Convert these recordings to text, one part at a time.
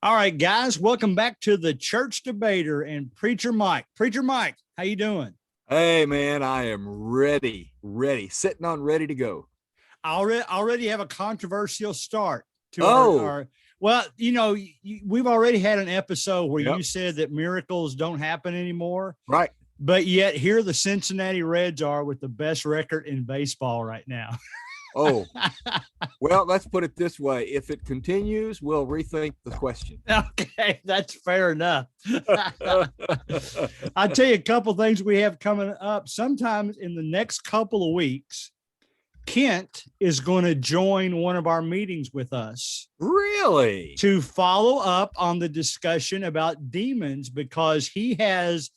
All right, guys, welcome back to the Church Debater and Preacher Mike. Preacher Mike, how you doing? Hey, man, I am ready, sitting on ready to go. I already have a controversial start to Oh, our well, we've already had an episode where yep, you said that miracles don't happen anymore, right. but yet here the Cincinnati Reds are with the best record in baseball right now. Oh, well, let's put it this way. If it continues, we'll rethink the question. Okay, that's fair enough. I'll tell you a couple things we have coming up. Sometimes in the next couple of weeks, Kent is going to join one of our meetings with us. Really? To follow up on the discussion about demons, because he has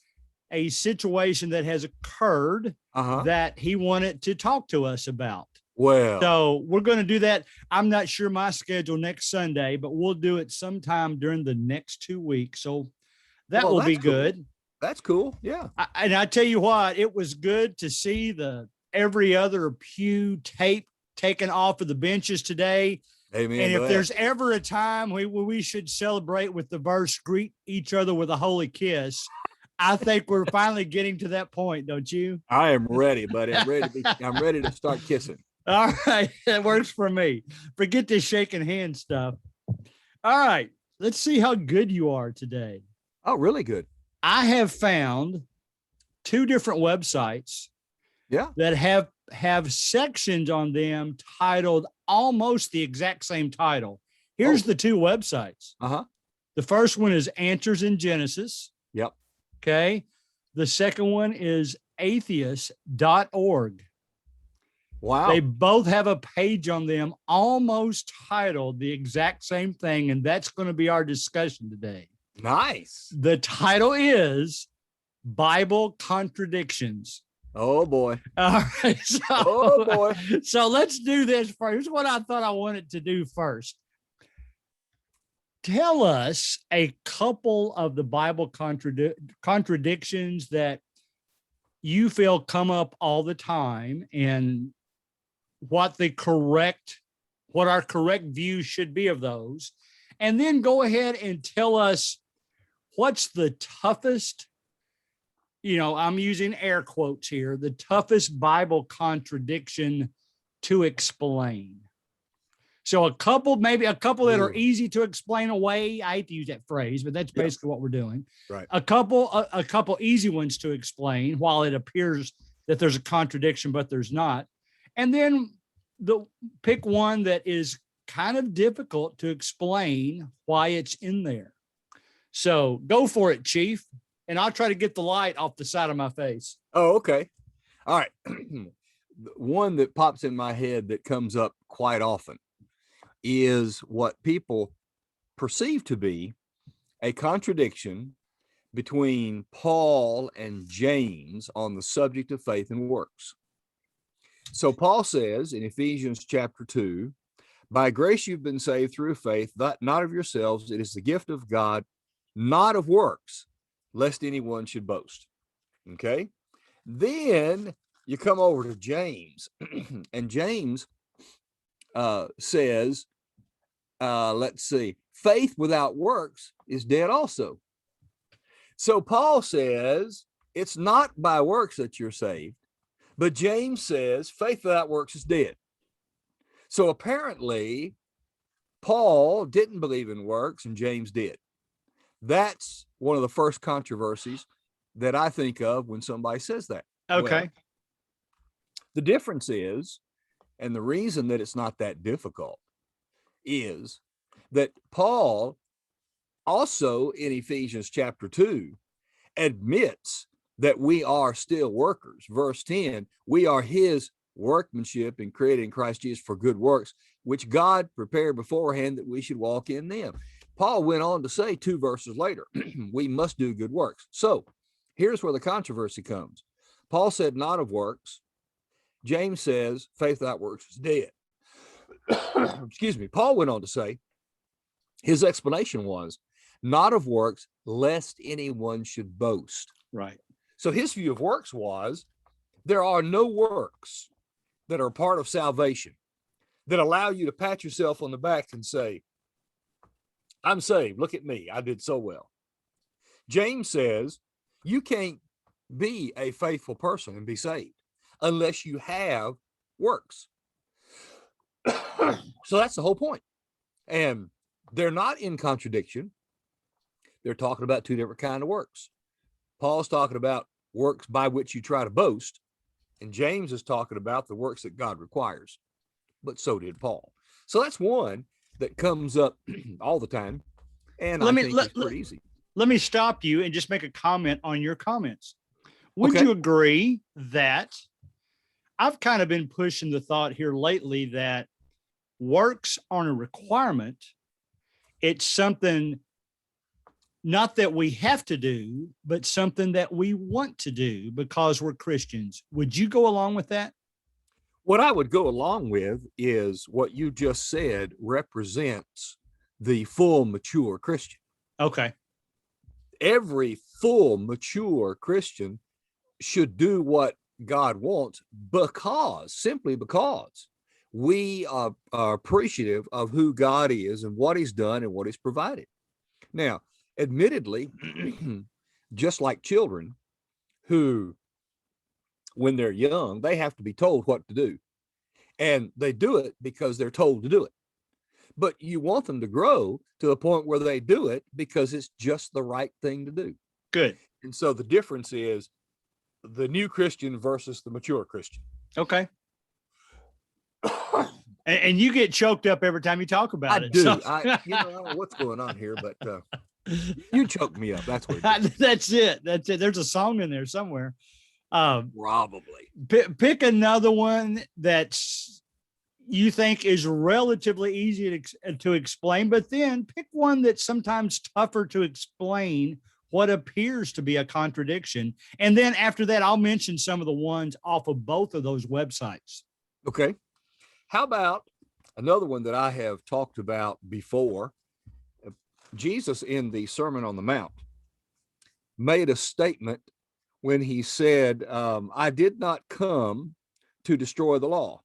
a situation that has occurred that he wanted to talk to us about. Well, So we're going to do that. I'm not sure my schedule next Sunday, but we'll do it sometime during the next 2 weeks. So that will be good. Cool. That's cool. Yeah. And I tell you what, it was good to see the every other pew tape taken off of the benches today. Amen. And if there's ever a time we should celebrate with the verse, greet each other with a holy kiss, I think we're finally getting to that point, don't you? I am ready, buddy. I'm ready to start kissing. All right. That works for me. Forget this shaking hand stuff. All right. Let's see how good you are today. Oh, really good. I have found 2 different websites that have sections on them titled almost the exact same title. Here's the 2 websites. The first one is Answers in Genesis. Yep. Okay. The second one is atheist.org. Wow. They both have a page on them almost titled the exact same thing, and that's going to be our discussion today. Nice. The title is Bible Contradictions. Oh, boy. All right. So let's do this first. Here's what I thought I wanted to do first. Tell us a couple of the Bible contradictions that you feel come up all the time, and what our correct view should be of those. And then go ahead and tell us what's the toughest, I'm using air quotes here, the toughest Bible contradiction to explain. So a couple that are easy to explain away. I hate to use that phrase, but that's basically what we're doing. Right. A couple easy ones to explain while it appears that there's a contradiction, but there's not. And then pick one that is kind of difficult to explain why it's in there. So go for it, Chief. And I'll try to get the light off the side of my face. Oh, okay. All right. One that pops in my head that comes up quite often is what people perceive to be a contradiction between Paul and James on the subject of faith and works. So Paul says in Ephesians chapter 2, by grace you've been saved through faith, not of yourselves. It is the gift of God, not of works, lest anyone should boast. Okay. Then you come over to James, and James says, let's see, faith without works is dead also. So Paul says it's not by works that you're saved, but James says faith without works is dead. So apparently Paul didn't believe in works and James did. That's one of the first controversies that I think of when somebody says that. Okay. Well, the difference is, and the reason that it's not that difficult is that Paul also in Ephesians chapter 2 admits that we are still workers. Verse 10, we are his workmanship and created in Christ Jesus for good works, which God prepared beforehand that we should walk in them. Paul went on to say 2 verses later, we must do good works. So here's where the controversy comes. Paul said not of works. James says faith without works is dead. Excuse me. Paul went on to say his explanation was not of works, lest anyone should boast. Right. So his view of works was there are no works that are part of salvation that allow you to pat yourself on the back and say, I'm saved. Look at me. I did so well. James says you can't be a faithful person and be saved unless you have works. So that's the whole point. And they're not in contradiction. They're talking about two different kinds of works. Paul's talking about works by which you try to boast, and James is talking about the works that God requires. But so did Paul. So that's one that comes up all the time, and I think it's pretty easy. Let me stop you and just make a comment on your comments. Would Okay. you agree that I've kind of been pushing the thought here lately that works aren't a requirement? It's something not that we have to do, but something that we want to do because we're Christians. Would you go along with that? What I would go along with is what you just said represents the full, mature Christian. Okay. Every full, mature Christian should do what God wants simply because we are appreciative of who God is and what he's done and what he's provided. Now, admittedly, just like children who, when they're young, they have to be told what to do. And they do it because they're told to do it. But you want them to grow to a point where they do it because it's just the right thing to do. Good. And so the difference is the new Christian versus the mature Christian. Okay. And you get choked up every time you talk about it. I do. So. I don't know what's going on here, but you choked me up. That's what it is. That's it. That's it. There's a song in there somewhere. Probably. Pick another one that's you think is relatively easy to explain, but then pick one that's sometimes tougher to explain what appears to be a contradiction. And then after that, I'll mention some of the ones off of both of those websites. Okay. How about another one that I have talked about before? Jesus in the Sermon on the Mount made a statement when he said, I did not come to destroy the law.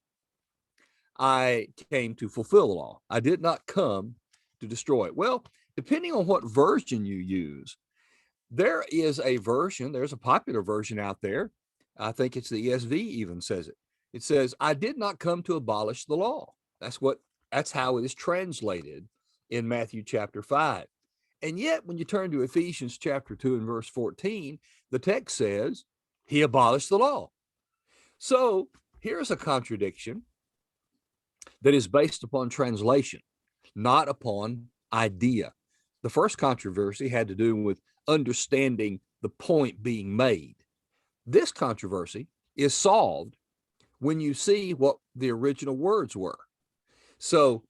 I came to fulfill the law. I did not come to destroy it. Well, depending on what version you use, there is a version, there's a popular version out there. I think it's the ESV even says it. It says, I did not come to abolish the law. That's how it is translated in Matthew chapter 5. And yet, when you turn to Ephesians chapter 2 and verse 14, the text says he abolished the law. So here's a contradiction that is based upon translation, not upon idea. The first controversy had to do with understanding the point being made. This controversy is solved when you see what the original words were. So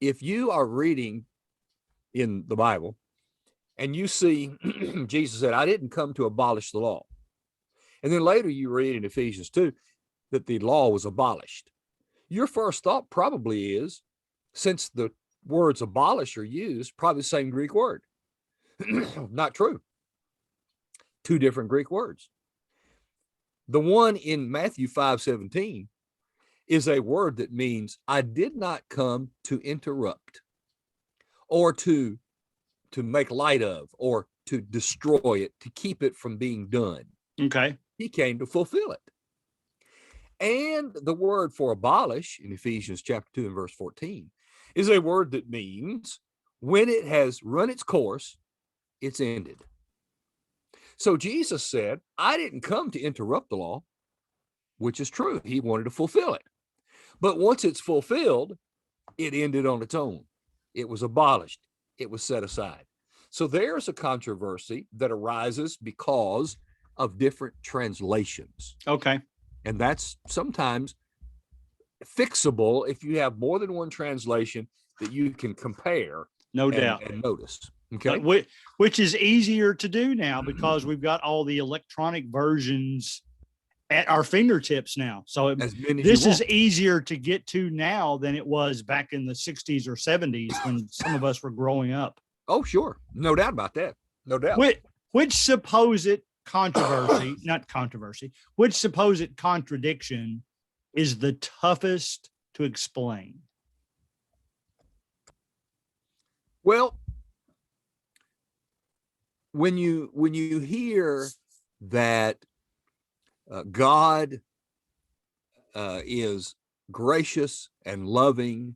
if you are reading in the Bible and you see Jesus said, I didn't come to abolish the law. And then later you read in Ephesians 2 that the law was abolished. Your first thought probably is, since the words abolish are used, probably the same Greek word. Not true. Two different Greek words. The one in Matthew 5:17 is a word that means I did not come to interrupt or to make light of or to destroy it, to keep it from being done. Okay. He came to fulfill it. And the word for abolish in Ephesians chapter 2 and verse 14 is a word that means when it has run its course, it's ended. So Jesus said, I didn't come to interrupt the law, which is true. He wanted to fulfill it. But once it's fulfilled, it ended on its own. It was abolished. It was set aside. So there's a controversy that arises because of different translations. Okay. And that's sometimes fixable if you have more than one translation that you can compare. No doubt. And notice. Okay. Which is easier to do now because we've got all the electronic versions at our fingertips now. So this is easier to get to now than it was back in the 60s or 70s when some of us were growing up. Oh, sure. No doubt about that. No doubt. Which supposed controversy, which supposed contradiction is the toughest to explain? Well, when you hear that God is gracious and loving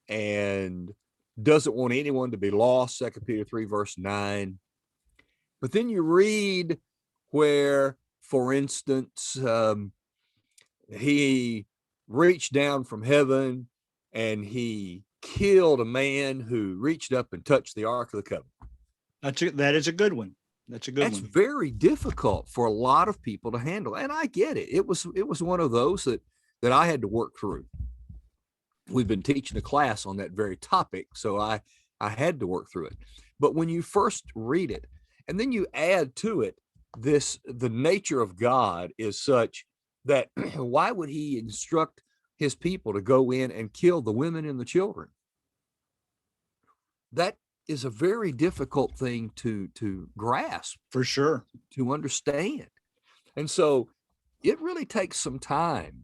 and doesn't want anyone to be lost, 2 Peter 3 verse 9. But then you read where, for instance, he reached down from heaven and he killed a man who reached up and touched the Ark of the Covenant. That is a good one. That's a good That's one. very difficult for a lot of people to handle. And I get it. It was one of those that I had to work through. We've been teaching a class on that very topic, so I had to work through it. But when you first read it, and then you add to it the nature of God is such that why would he instruct his people to go in and kill the women and the children? That is a very difficult thing to grasp, for sure, to understand. And so it really takes some time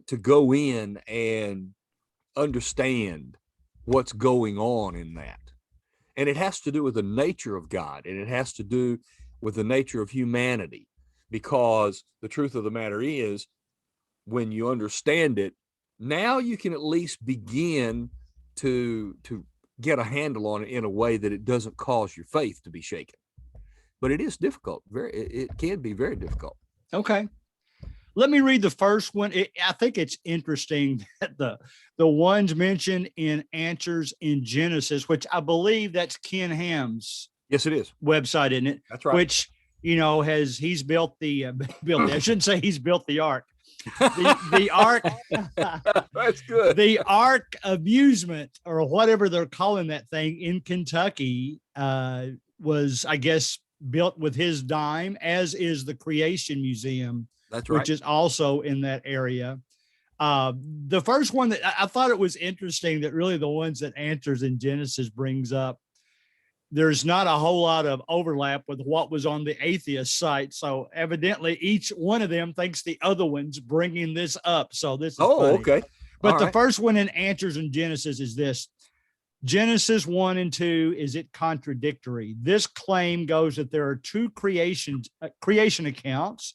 to go in and understand what's going on in that. And it has to do with the nature of God, and it has to do with the nature of humanity, because the truth of the matter is, when you understand it, now you can at least begin to get a handle on it in a way that it doesn't cause your faith to be shaken. But it is difficult. It can be very difficult. Okay. Let me read the first one. I think it's interesting that the ones mentioned in Answers in Genesis, which I believe that's Ken Ham's. Yes, it is. Website, isn't it? That's right. Which, he's built I shouldn't say he's built the ark. The ark. That's good. The Ark Amusement, or whatever they're calling that thing in Kentucky, was, I guess, built with his dime, as is the Creation Museum. That's right. Which is also in that area. The first one that I thought it was interesting, that really the ones that Answers in Genesis brings up, there's not a whole lot of overlap with what was on the atheist site. So evidently each one of them thinks the other one's bringing this up. So this is funny. Okay. But all the right. first one in Answers in Genesis is this: Genesis 1 and 2, is it contradictory? This claim goes that there are two creation accounts.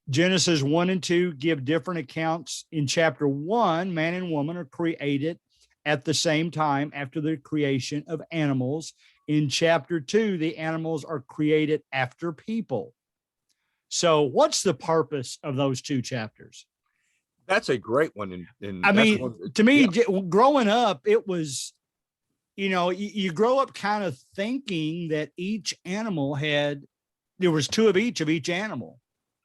Genesis 1 and 2 give different accounts. In chapter 1, man and woman are created at the same time after the creation of animals. In chapter 2, the animals are created after people. So what's the purpose of those two chapters? That's a great one. To me, growing up, it was, you grow up kind of thinking that each animal there was two of each animal.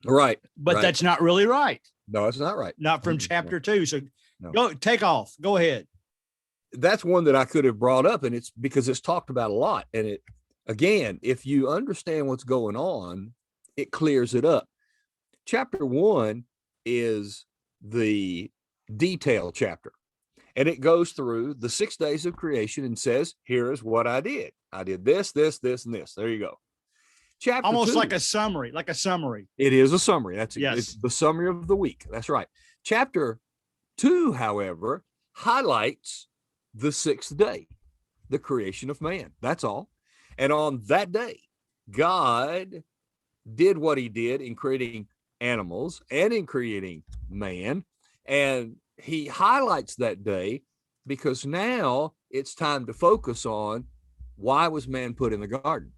Right. But right. that's not really right. No, it's not right. Not from chapter 2. So No. Go ahead. That's one that I could have brought up, and it's because it's talked about a lot. And it, again, if you understand what's going on, it clears it up. Chapter 1 is the detail chapter, and it goes through the 6 days of creation and says, here is what I did. I did this, this, this, and this. There you go. Chapter almost 2, like a summary. It is a summary. Yes. It's the summary of the week. That's right. Chapter 2, however, highlights the 6th day, the creation of man. That's all. And on that day, God did what he did in creating animals and in creating man. And he highlights that day because now it's time to focus on, why was man put in the garden?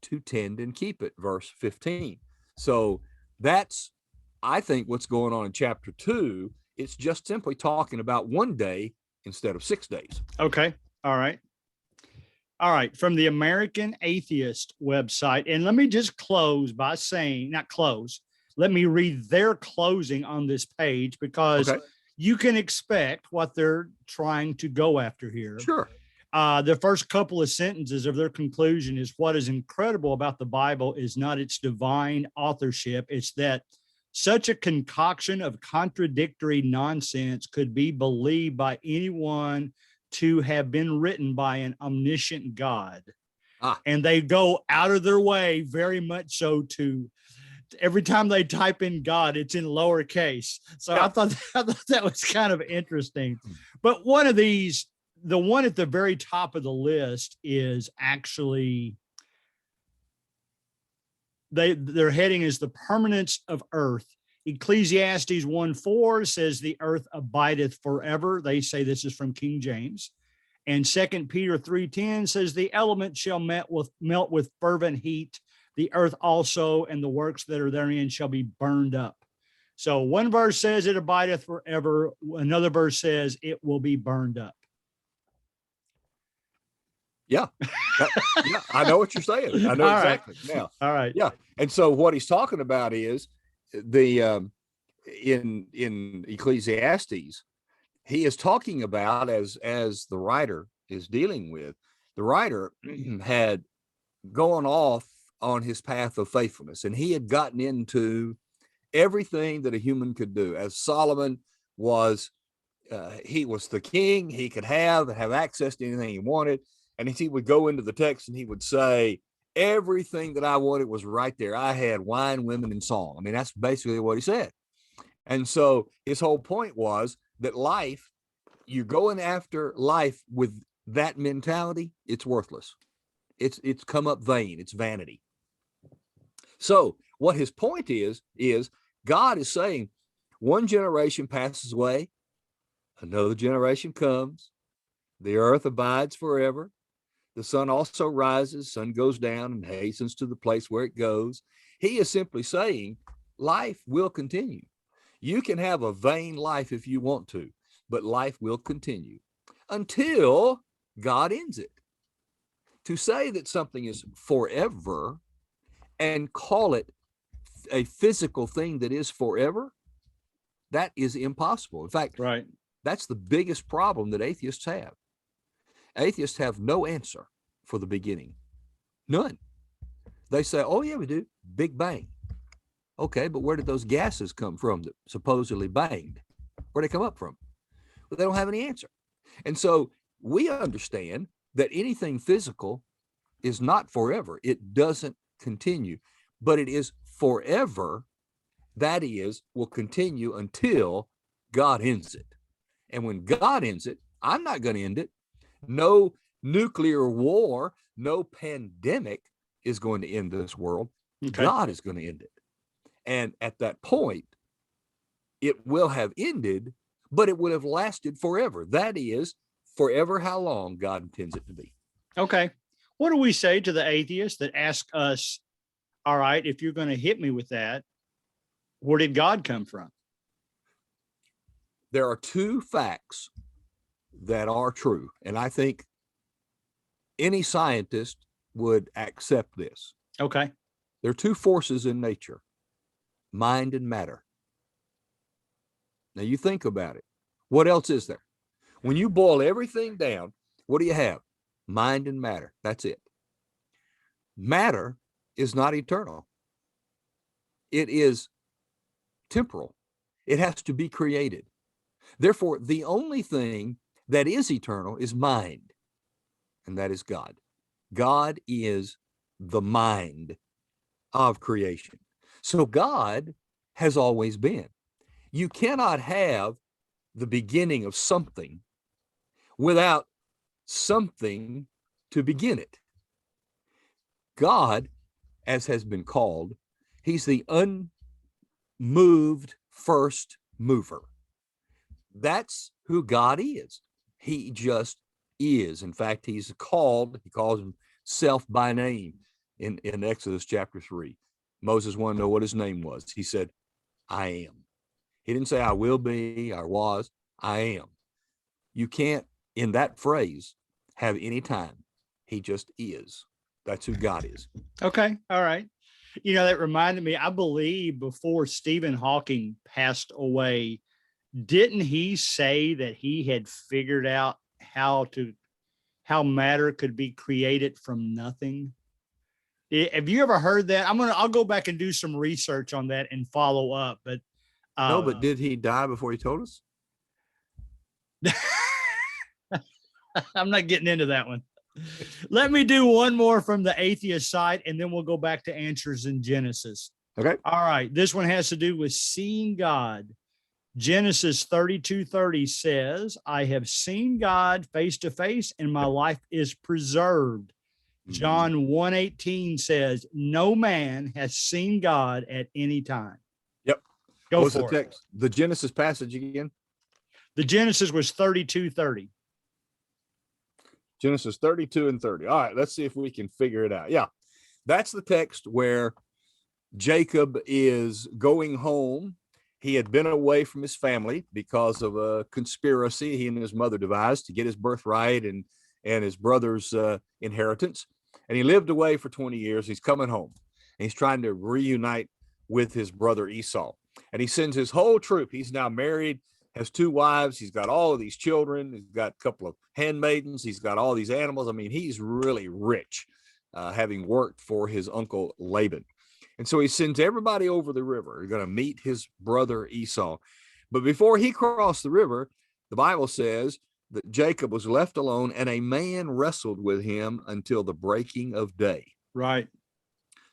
To tend and keep it, verse 15. So that's, I think, what's going on in chapter 2. It's just simply talking about one day instead of 6 days. Okay. All right. From the American Atheist website. And let me just close by saying, not close, let me read their closing on this page, because you can expect what they're trying to go after here. Sure. The first couple of sentences of their conclusion is, what is incredible about the Bible is not its divine authorship. It's that such a concoction of contradictory nonsense could be believed by anyone to have been written by an omniscient God. And they go out of their way, very much so, to every time they type in God, it's in lowercase. So I thought that was kind of interesting. But one of these, the one at the very top of the list, is actually their heading is the permanence of earth. Ecclesiastes 1:4 says the earth abideth forever. They say this is from King James. And 2 Peter 3:10 says the elements shall melt with fervent heat. The earth also and the works that are therein shall be burned up. So one verse says it abideth forever. Another verse says it will be burned up. Yeah. Yeah, I know what you're saying. I know All exactly. right. Now, All right. yeah. And so what he's talking about is the in Ecclesiastes, he is talking about, as the writer is dealing with, the writer had gone off on his path of faithfulness, and he had gotten into everything that a human could do. As Solomon was, he was the king. He could have access to anything he wanted. And he would go into the text and he would say, everything that I wanted was right there. I had wine, women, and song. I mean, that's basically what he said. And so his whole point was that life, you're going after life with that mentality, it's worthless. It's come up vain. It's vanity. So what his point is God is saying, one generation passes away, another generation comes, the earth abides forever. The sun also rises, sun goes down and hastens to the place where it goes. He is simply saying life will continue. You can have a vain life if you want to, but life will continue until God ends it. To say that something is forever and call it a physical thing that is forever, that is impossible. In fact, right. That's the biggest problem that atheists have. Atheists have no answer for the beginning. None. They say, oh yeah, we do. Big Bang. Okay, but where did those gases come from that supposedly banged? Where'd they come up from? Well, they don't have any answer. And so we understand that anything physical is not forever. It doesn't continue, but it is forever. That is, will continue until God ends it. And when God ends it, I'm not going to end it. No nuclear war, no pandemic is going to end this world. Okay. God is going to end it. And at that point, it will have ended, but it would have lasted forever. That is, forever how long God intends it to be. Okay. What do we say to the atheists that ask us, all right, if you're going to hit me with that, where did God come from? There are two facts that are true, and I think any scientist would accept this. Okay. There are two forces in nature, mind and matter. Now you think about it. What else is there? When you boil everything down, what do you have? Mind and matter. That's it. Matter is not eternal. It is temporal. It has to be created. Therefore, the only thing that is eternal is mind, and that is God. God is the mind of creation. So God has always been. You cannot have the beginning of something without something to begin it. God, as has been called, he's the unmoved first mover. That's who God is. He just is. In fact, he calls himself by name in Exodus chapter 3. Moses wanted to know what his name was. He said, I am. He didn't say I will be or was. I am. You can't, in that phrase, have any time. He just is. That's who God is. Okay. All right. You know, that reminded me, I believe before Stephen Hawking passed away, didn't he say that he had figured out how matter could be created from nothing? Have you ever heard that? I'll go back and do some research on that and follow up. But no, but did he die before he told us? I'm not getting into that one. Let me do one more from the atheist side, and then we'll go back to answers in Genesis. Okay. All right. This one has to do with seeing God. Genesis 32:30 says, I have seen God face to face, and my life is preserved. John 1:18 says, no man has seen God at any time. Yep. Go What's the for it. text? The Genesis passage again? The Genesis was 32:30. Genesis 32 and 30. All right, let's see if we can figure it out. Yeah, that's the text where Jacob is going home. He had been away from his family because of a conspiracy he and his mother devised to get his birthright and his brother's inheritance. And he lived away for 20 years. He's coming home. And he's trying to reunite with his brother Esau. And he sends his whole troop. He's now married, has 2 wives. He's got all of these children. He's got a couple of handmaidens. He's got all these animals. I mean, he's really rich, having worked for his uncle Laban. And so he sends everybody over the river. He's going to meet his brother Esau. But before he crossed the river, the Bible says that Jacob was left alone and a man wrestled with him until the breaking of day. Right.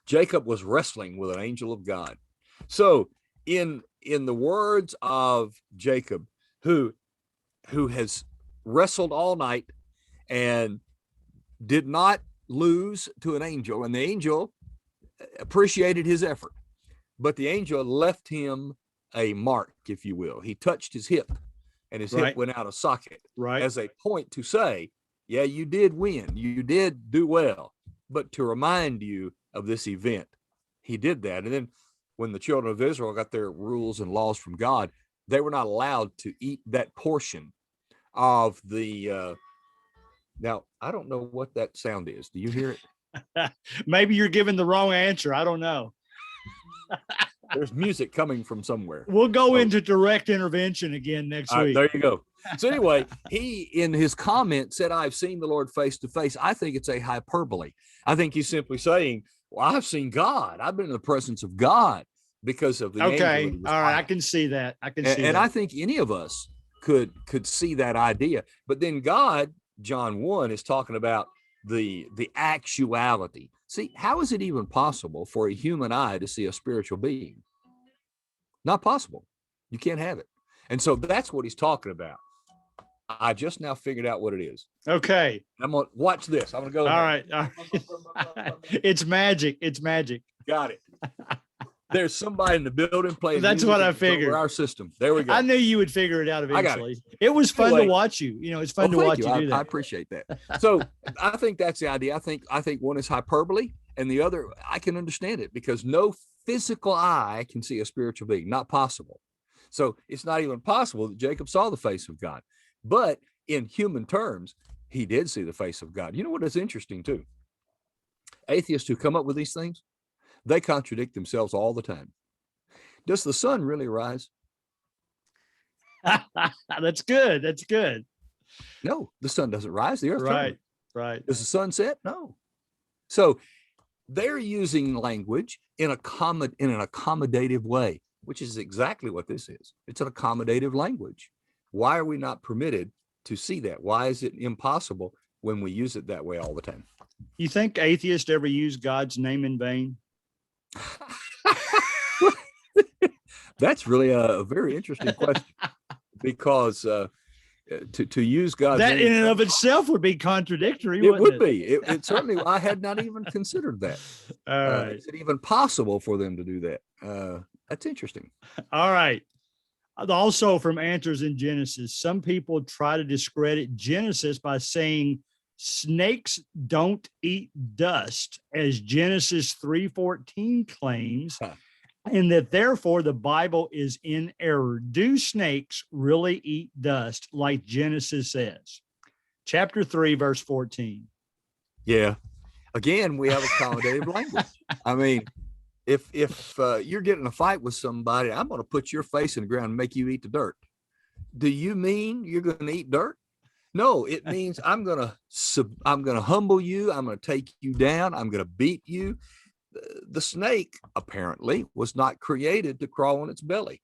Jacob was wrestling with an angel of God. So in the words of Jacob, who has wrestled all night and did not lose to an angel, and the angel appreciated his effort, but the angel left him a mark, if you will. He touched his hip and his hip went out of socket, as a point to say, yeah, you did win, you did do well, but to remind you of this event, he did that. And then when the children of Israel got their rules and laws from God, they were not allowed to eat that portion of the now I don't know what that sound is. Do you hear it? Maybe you're giving the wrong answer. I don't know. There's music coming from somewhere. We'll go into direct intervention again next week. There you go. So anyway, he, in his comment, said, I've seen the Lord face to face. I think it's a hyperbole. I think he's simply saying, well, I've seen God. I've been in the presence of God because of the angel. Okay. All right. I can see that. I can see that. And I think any of us could see that idea. But then God, John 1, is talking about the actuality. See, how is it even possible for a human eye to see a spiritual being? Not possible. You can't have it. And so that's what he's talking about. I just now figured out what it is. Okay. I'm going to watch this. I'm going to go. All right. It's magic. It's magic. Got it. There's somebody in the building playing. That's what I figured. Our system. There we go. I knew you would figure it out eventually. It was fun to watch you. You know, it's fun to watch you do that. I appreciate that. So I think that's the idea. I think one is hyperbole, and the other, I can understand it because no physical eye can see a spiritual being. Not possible. So it's not even possible that Jacob saw the face of God. But in human terms, he did see the face of God. You know what is interesting too? Atheists who come up with these things, they contradict themselves all the time. Does the sun really rise? That's good. That's good. No, the sun doesn't rise. The earth turns. Right. Does the sun set? No. So they're using language in an accommodative way, which is exactly what this is. It's an accommodative language. Why are we not permitted to see that? Why is it impossible when we use it that way all the time? You think atheists ever use God's name in vain? That's really a very interesting question, because to use God's that name in and of itself would be contradictory. It would be. It certainly. I had not even considered that. All right. Is it even possible for them to do that? That's interesting. All right. Also, from Answers in Genesis, some people try to discredit Genesis by saying snakes don't eat dust, as Genesis 3:14 claims, and that therefore the Bible is in error. Do snakes really eat dust like Genesis says? Chapter 3, verse 14. Yeah. Again, we have accommodative language. I mean, if you're getting a fight with somebody, I'm going to put your face in the ground and make you eat the dirt. Do you mean you're going to eat dirt? No, it means I'm going to humble you. I'm going to take you down. I'm going to beat you. The snake apparently was not created to crawl on its belly.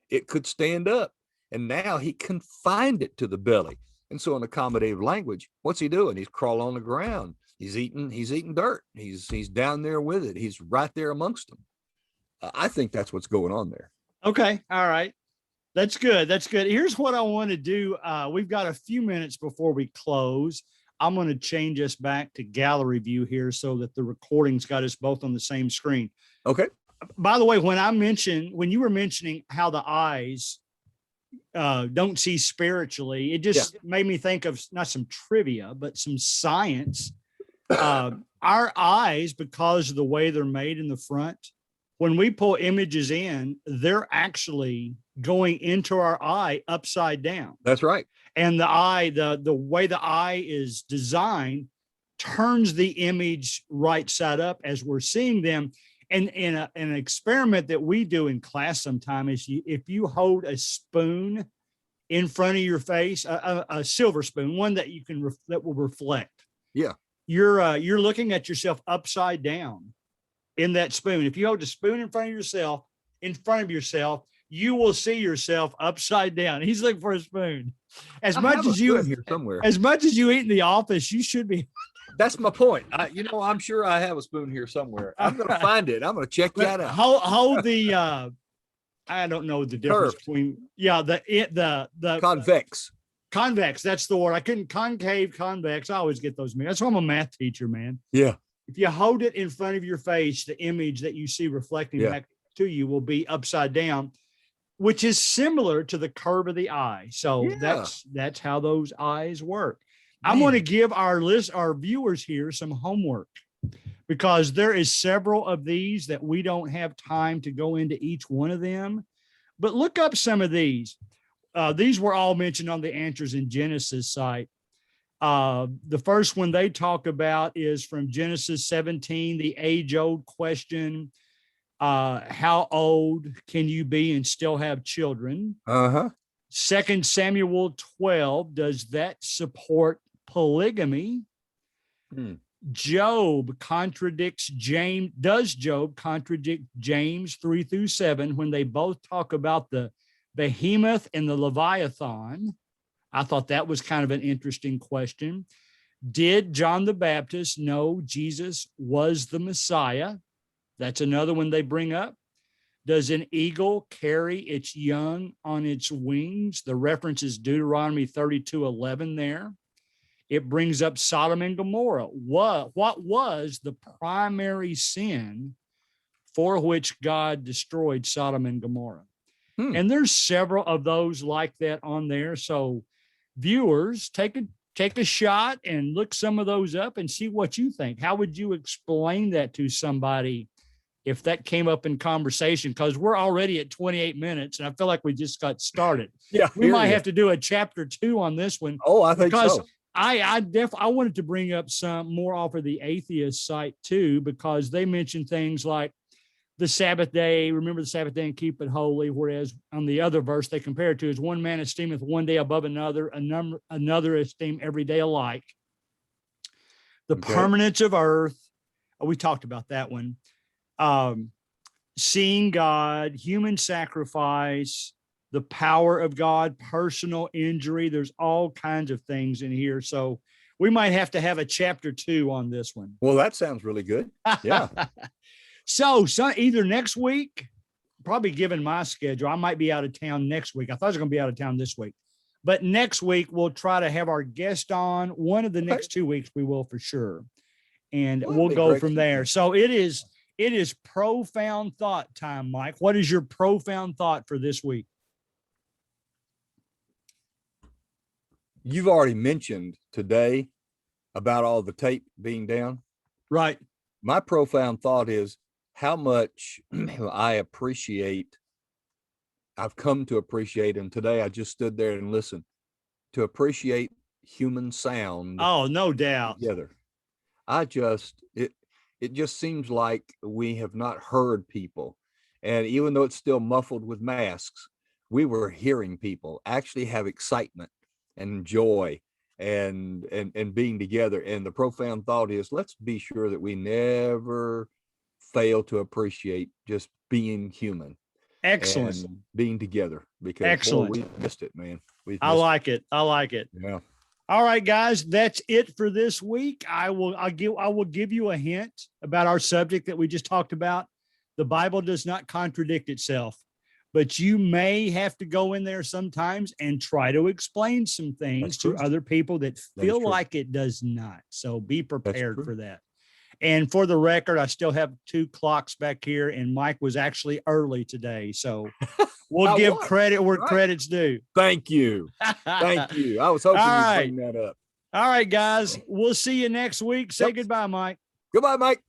It could stand up, and now he confined it to the belly. And so in accommodative language, what's he doing? He's crawling on the ground. He's eating dirt. He's down there with it. He's right there amongst them. I think that's what's going on there. Okay. All right. That's good. That's good. Here's what I want to do. We've got a few minutes before we close. I'm going to change us back to gallery view here so that the recording's got us both on the same screen. Okay. By the way, when you were mentioning how the eyes don't see spiritually, it just made me think of not some trivia, but some science. Our eyes, because of the way they're made in the front, when we pull images in, they're actually going into our eye upside down. That's right. And the eye, the way the eye is designed turns the image right side up as we're seeing them. And in an experiment that we do in class sometime is if you hold a spoon in front of your face, a silver spoon, one that you can that will reflect. Yeah. You're looking at yourself upside down in that spoon. If you hold a spoon in front of yourself, you will see yourself upside down. He's looking for a spoon. As much as you here somewhere, as much as you eat in the office, you should be. That's my point. I'm sure I have a spoon here somewhere. I'm going to find it. I'm going to check that out. Hold the. I don't know the difference between the convex. Convex. That's the word. I couldn't concave, convex. I always get those. That's why I'm a math teacher, man. Yeah. If you hold it in front of your face, the image that you see reflecting back to you will be upside down, which is similar to the curve of the eye. So that's how those eyes work. Man. I'm going to give our viewers here some homework because there is several of these that we don't have time to go into each one of them, but look up some of these. These were all mentioned on the Answers in Genesis site. The first one they talk about is from Genesis 17, the age-old question, how old can you be and still have children? 2 Samuel 12, does that support polygamy? Job contradicts James. Does Job contradict James 3-7 when they both talk about the behemoth and the Leviathan? I thought that was kind of an interesting question. Did John the Baptist know Jesus was the Messiah? That's another one they bring up. Does an eagle carry its young on its wings? The reference is Deuteronomy 32:11 there. It brings up Sodom and Gomorrah. What was the primary sin for which God destroyed Sodom and Gomorrah? And there's several of those like that on there. So viewers, take a shot and look some of those up and see what you think. How would you explain that to somebody if that came up in conversation? Because we're already at 28 minutes and I feel like we just got started. Yeah, we might have to do a chapter 2 on this one. Oh, I think so. I wanted to bring up some more off of the atheist site too, because they mention things like the Sabbath day, remember the Sabbath day and keep it holy. Whereas on the other verse they compare it to is one man esteemeth one day above another, another esteem every day alike. The permanence of earth. We talked about that one. Seeing God, human sacrifice, the power of God, personal injury. There's all kinds of things in here. So we might have to have a chapter 2 on this one. Well, that sounds really good. Yeah. So either next week, probably given my schedule, I might be out of town next week. I thought I was going to be out of town this week, but next week we'll try to have our guest on. One of the next 2 weeks we will for sure. And we'll go from there. So it is profound thought time, Mike. What is your profound thought for this week? You've already mentioned today about all the tape being down. Right. My profound thought is how much I've come to appreciate, and today I just stood there and listened to appreciate human sound. Oh, no doubt. Together. It just seems like we have not heard people. And even though it's still muffled with masks, we were hearing people actually have excitement and joy and being together. And the profound thought is, let's be sure that we never fail to appreciate just being human. Excellent. And being together, because excellent. Boy, we missed it, man. I like it. Yeah. All right, guys, that's it for this week. I will give you a hint about our subject that we just talked about. The Bible does not contradict itself. but you may have to go in there sometimes and try to explain some things to other people that feel like it does not. So be prepared for that. And for the record, I still have 2 clocks back here, and Mike was actually early today. So we'll give credit where credit's due. Thank you. Thank you. I was hoping you'd bring that up. All right, guys. We'll see you next week. Say goodbye, Mike. Goodbye, Mike.